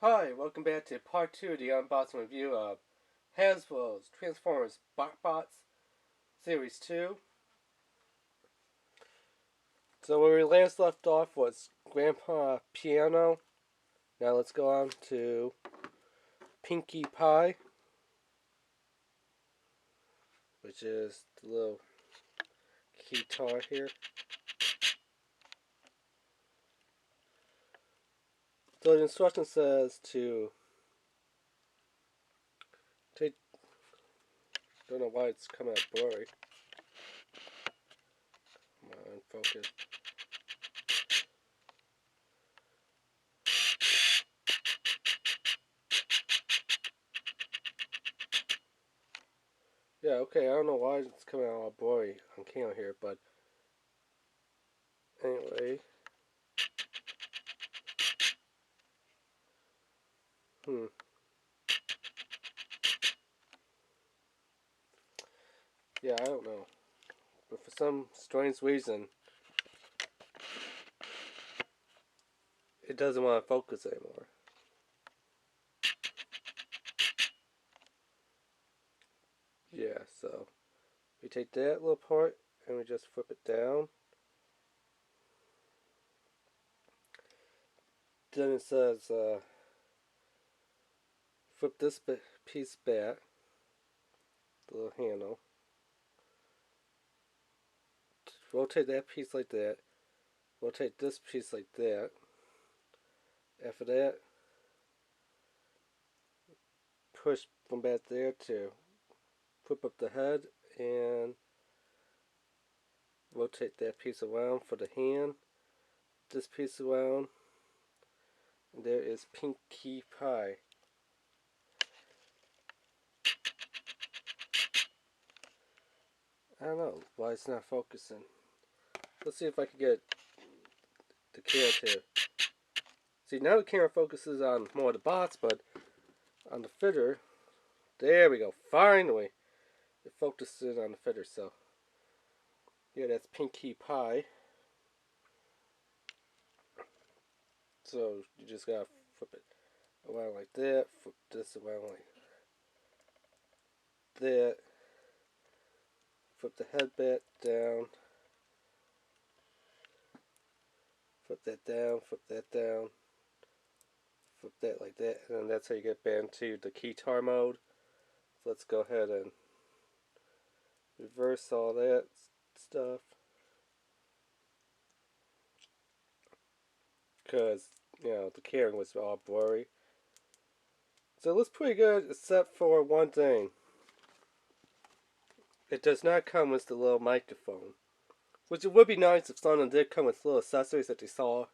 Hi, welcome back to part 2 of the unboxing review of Hasbro's Transformers BOTBOTS Series 2. So where we last left off was Grandpa Piano. Now let's go on to Pinkie Pie, which is the little guitar here. So the instruction says to take, don't know why it's coming out blurry. Come on, focus. Yeah, okay, I don't know why it's coming out all blurry on camera here, but anyway. Yeah, I don't know. But for some strange reason, it doesn't want to focus anymore. Yeah, so we take that little part and we just flip it down. Then it says flip this piece back, the little handle. Rotate that piece like that. Rotate this piece like that. After that, push from back there to flip up the head and rotate that piece around for the hand. This piece around. And there is Pinkie Pie. I don't know why it's not focusing. Let's see if I can get the camera to. See, now the camera focuses on more of the bots, but on the Fitr, there we go. Finally, it focuses on the Fitr. So, yeah, that's Pinkie Pie. So you just gotta flip it around like that. Flip this around like that. Flip the head back down. Flip that down. Flip that down. Flip that like that, and then that's how you get back into the guitar mode. So let's go ahead and reverse all that stuff, because the camera was all blurry. So it looks pretty good, except for one thing. It does not come with the little microphone, which it would be nice if someone did come with little accessories that they saw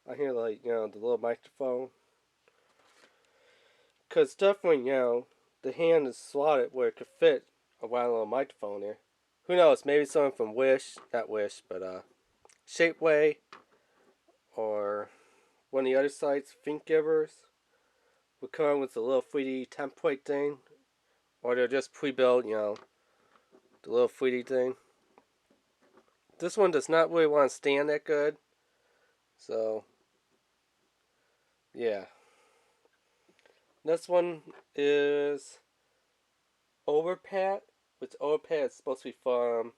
on here, like the little microphone. Because definitely, the hand is slotted where it could fit a little microphone there. Who knows? Maybe someone from Wish, not Wish, but Shapeway, or one of the other sites, Thinkgivers, would come with a little 3D template thing, or they're just pre-built, the little 3D thing. This one does not really want to stand that good, so yeah. Next one is Overpat, which Overpat is supposed to be from,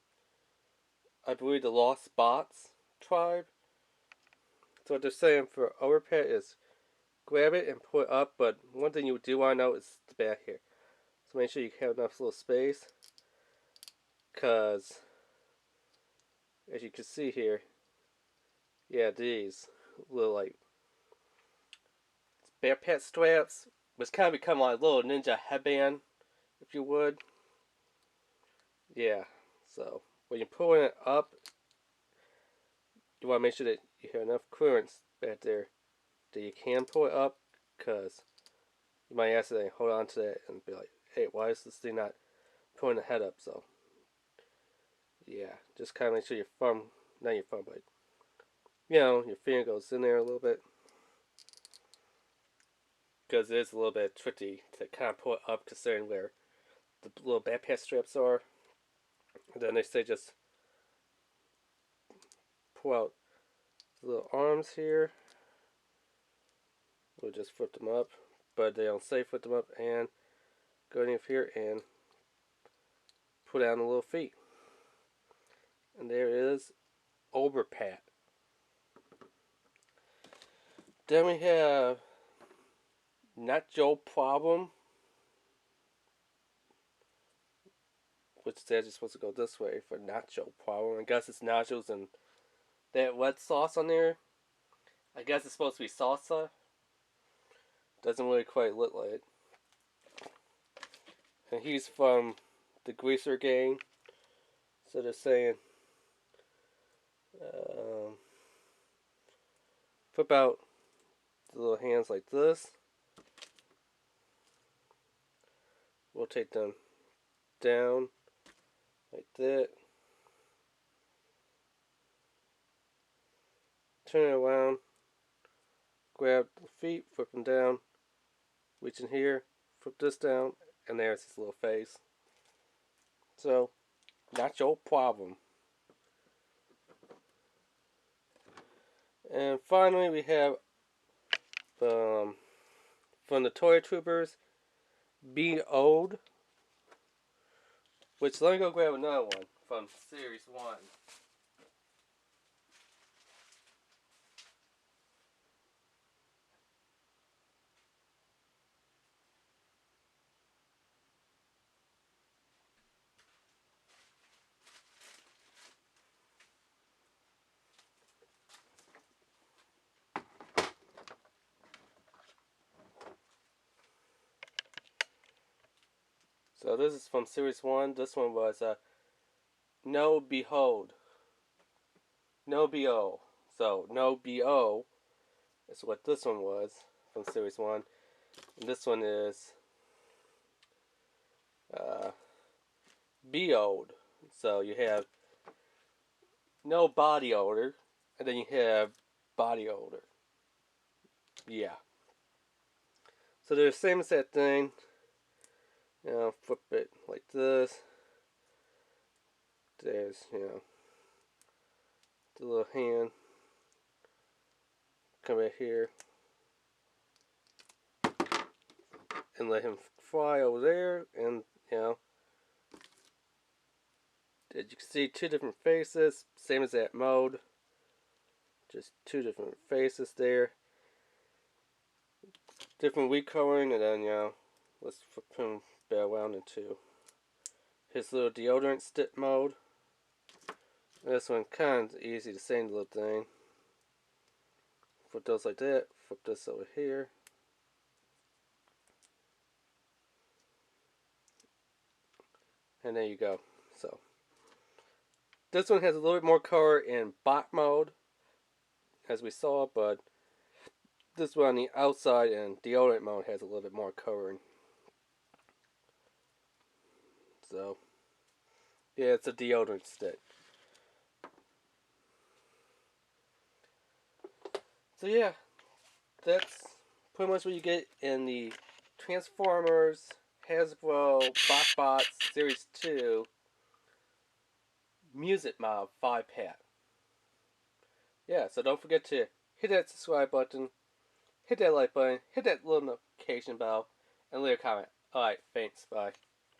I believe, the Lost Bots tribe. So what they're saying for Overpat is grab it and pull it up, but one thing you do want to know is the back here. So make sure you have enough little space, because as you can see here, yeah, these little like backpack straps, which kind of become like a little ninja headband, if you would. Yeah, so when you're pulling it up, you want to make sure that you have enough clearance back there that you can pull it up, because you might accidentally hold on to that and be like, hey, why is this thing not pulling the head up? So yeah, just kind of make sure your thumb, not your thumb, but your finger goes in there a little bit, because it is a little bit tricky to kind of pull it up considering where the little backpack straps are. And then they say just pull out the little arms here, we'll just flip them up, but they don't say flip them up, and go in here and put on the little feet. And there is Overpat. Then we have Not Joe Problem, which they're just supposed to go this way for Nacho Problem. I guess it's nachos and that wet sauce on there. I guess it's supposed to be salsa. Doesn't really quite look like it. And he's from the Greaser Gang. So they're saying, flip out the little hands like this. We'll take them down like that. Turn it around. Grab the feet, flip them down. Reach in here, flip this down, and there's his little face. So, not your problem. And finally, we have from the Toy Troopers, Be Old. Which, let me go grab another one from Series 1. So this is from Series 1. This one was No Behold. No B.O. So, No B.O. is what this one was from Series 1. And this one is Be Old. So you have no body odor, and then you have body odor. Yeah. So they're the same exact thing. You know, flip it like this. There's, you know, the little hand. Come right here. And let him fly over there. And, you know, as you can see, two different faces. Same as that mode. Just two different faces there. Different wheat coloring. And then, you know, let's flip him back around into his little deodorant stick mode. This one kind of easy, the same little thing. Flip those like that. Flip this over here. And there you go. So this one has a little bit more color in bot mode, as we saw, but this one on the outside and deodorant mode has a little bit more coloring. So yeah, it's a deodorant stick. So yeah, that's pretty much what you get in the Transformers Hasbro BOTBOTS Series 2 Music Mob 5-pack. Yeah, so don't forget to hit that subscribe button, hit that like button, hit that little notification bell, and leave a comment. Alright, thanks, bye.